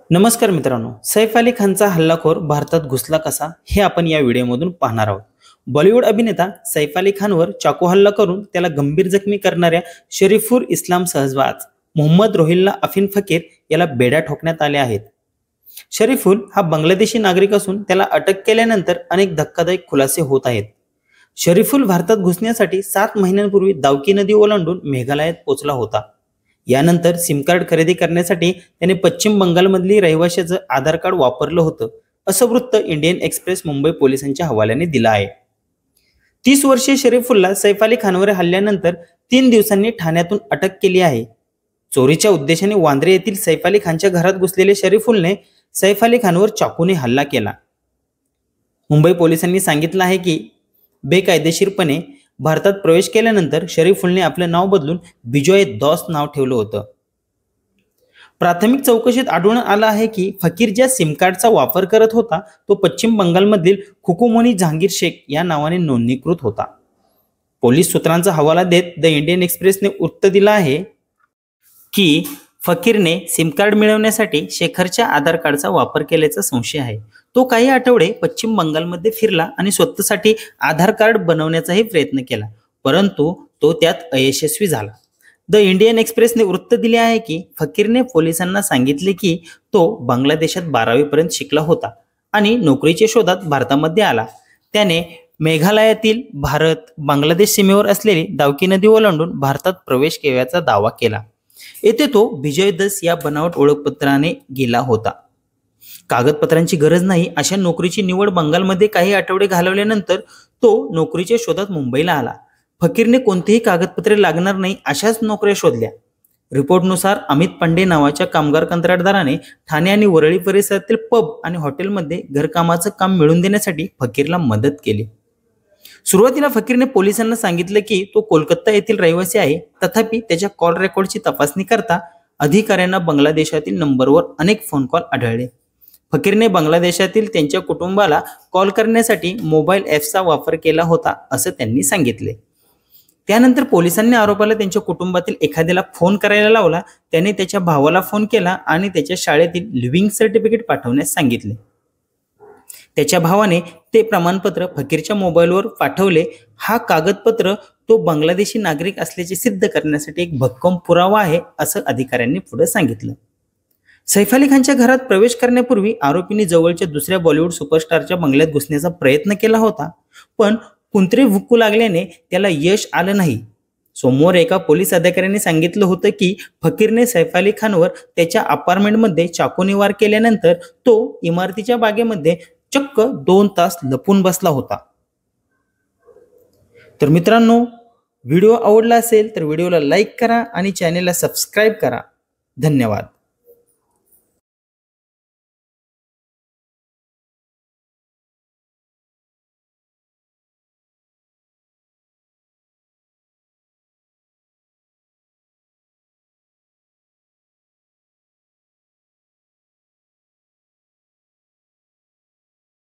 नमस्कार मित्रांनो, सैफ अली खानचा हल्लाखोर भारतात घुसला कसा हे आपण या व्हिडिओमधून पाहणार आहोत। बॉलिवूड अभिनेता सैफ अली खानवर चाकू हल्ला करून त्याला गंभीर जखमी करणाऱ्या शरीफुल इस्लाम सहजवाज मोहम्मद रोहिल्ला अफीन फकीर याला बेड्या ठोकण्यात आल्या आहेत। शरीफुल हा बांगलादेशी नागरिक असून त्याला अटक केल्यानंतर अनेक धक्कादायक खुलासे होत आहेत। शरीफुल भारतात घुसण्यासाठी 7 महिन्यांपूर्वी दावकी नदी ओलांडून मेघालयात पोहोचला होता। यानंतर सिम कार्ड खरेदी करण्यासाठी त्याने पश्चिम बंगालमधील रहिवाशाचं आधार कार्ड वापरलं होतं, असं वृत्त इंडियन एक्सप्रेस मुंबई पोलिसांच्या हवाल्याने दिलं आहे। 30 वर्षीय शरीफुलला सैफ अली खानवर हल्ल्यानंतर 3 दिवसांनी ठाण्यातून अटक केली आहे। चोरीच्या उद्देशाने वांद्रे येथील सैफ अली खानच्या घरात घुसलेले शरीफुलने सैफ अली खानवर चाकूने हल्ला केला। मुंबई पोलिसांनी सांगितलं आहे की बेकायदेशीरपणे भारतात प्रवेश केल्यानंतर शरीफुलने आपले नाव बदलून बिजॉय दौस नाव ठेवलं होतं। प्राथमिक चौकशीत आढळून आलं आहे की फकीर ज्या सिम कार्डचा वापर करत होता तो पश्चिम बंगालमधील खुकुमोनी जहांगीर शेख या नावाने नोंदणीकृत होता। पोलीस सूत्रांचा हवाला देत द इंडियन एक्सप्रेसने वृत्त दिलं आहे की फकीरने सिम कार्ड मिळवण्यासाठी शेखरच्या आधार कार्डचा वापर केल्याचा संशय आहे। तो काही आठवडे पश्चिम बंगालमध्ये फिरला आणि स्वतःसाठी आधार कार्ड बनवण्याचाही प्रयत्न केला, परंतु तो त्यात अयशस्वी झाला। द इंडियन एक्सप्रेसने वृत्त दिले आहे की फकीरने पोलिसांना सांगितले की तो बांगलादेशात 12वी पर्यंत शिकला होता आणि नोकरीच्या शोधात भारतामध्ये आला। त्याने मेघालयातील भारत बांगलादेश सीमेवर असलेली दावकी नदी ओलांडून भारतात प्रवेश केल्याचा दावा केला। येथे तो बिजॉय दस या बनावट ओळखपत्राने गेला होता। कागदपत्रांची गरज नाही अशा नोकरीची निवड बंगालमध्ये काही आठवडे घालवल्यानंतर तो नोकरीच्या शोधात मुंबईला आला। फकीरने कोणतीही कागदपत्रे लागणार नाही अशाच नोकऱ्या शोधल्या। रिपोर्टनुसार अमित पांडे नावाच्या कामगार कंत्राटदाराने ठाणे आणि वरळी परिसरातील पब आणि हॉटेलमध्ये घरकामाचं काम मिळवून देण्यासाठी फकीरला मदत केली। सुरुवातीला फकीरने पोलिसांना सांगितलं की तो कोलकाता येथील रहिवासी आहे, तथापि त्याच्या कॉल रेकॉर्डची तपासणी करता अधिकाऱ्यांना बांगलादेशातील नंबरवर अनेक फोन कॉल आढळले। फकीरने बांगलादेशातील त्यांच्या कुटुंबाला कॉल करण्यासाठी मोबाईल ॲप्सचा वापर केला होता असं त्यांनी सांगितले। त्यानंतर पोलिसांनी आरोपाला त्यांच्या कुटुंबातील एखाद्याला फोन करायला लावला। त्याने त्याच्या भावाला फोन केला आणि त्याच्या शाळेतील लिव्हिंग सर्टिफिकेट पाठवण्यास सांगितले। त्याच्या भावाने ते प्रमाणपत्र फकीरच्या मोबाईलवर पाठवले। हा कागदपत्र तो बांगलादेशी नागरिक असल्याचे सिद्ध करण्यासाठी एक भक्कम पुरावा आहे असं अधिकाऱ्यांनी पुढे सांगितलं। सैफ अली खानच्या घरात प्रवेश करण्यापूर्वी आरोपींनी जवळच्या दुसऱ्या बॉलिवूड सुपरस्टारच्या बंगल्यात घुसण्याचा प्रयत्न केला होता, पण कुंत्रे भुक्कू लागल्याने त्याला यश आलं नाही। सोमवार एका पोलीस अधिकाऱ्याने सांगितलं होतं की फकीरने सैफ अली खानवर त्याच्या अपार्टमेंटमध्ये चाकूने वार केल्यानंतर तो इमारतीच्या बागेमध्ये चक्क 2 तास लपून बसला होता। तर मित्रांनो, व्हिडिओ आवडला असेल तर व्हिडिओला लाईक करा आणि चॅनेलला सबस्क्राईब करा। धन्यवाद।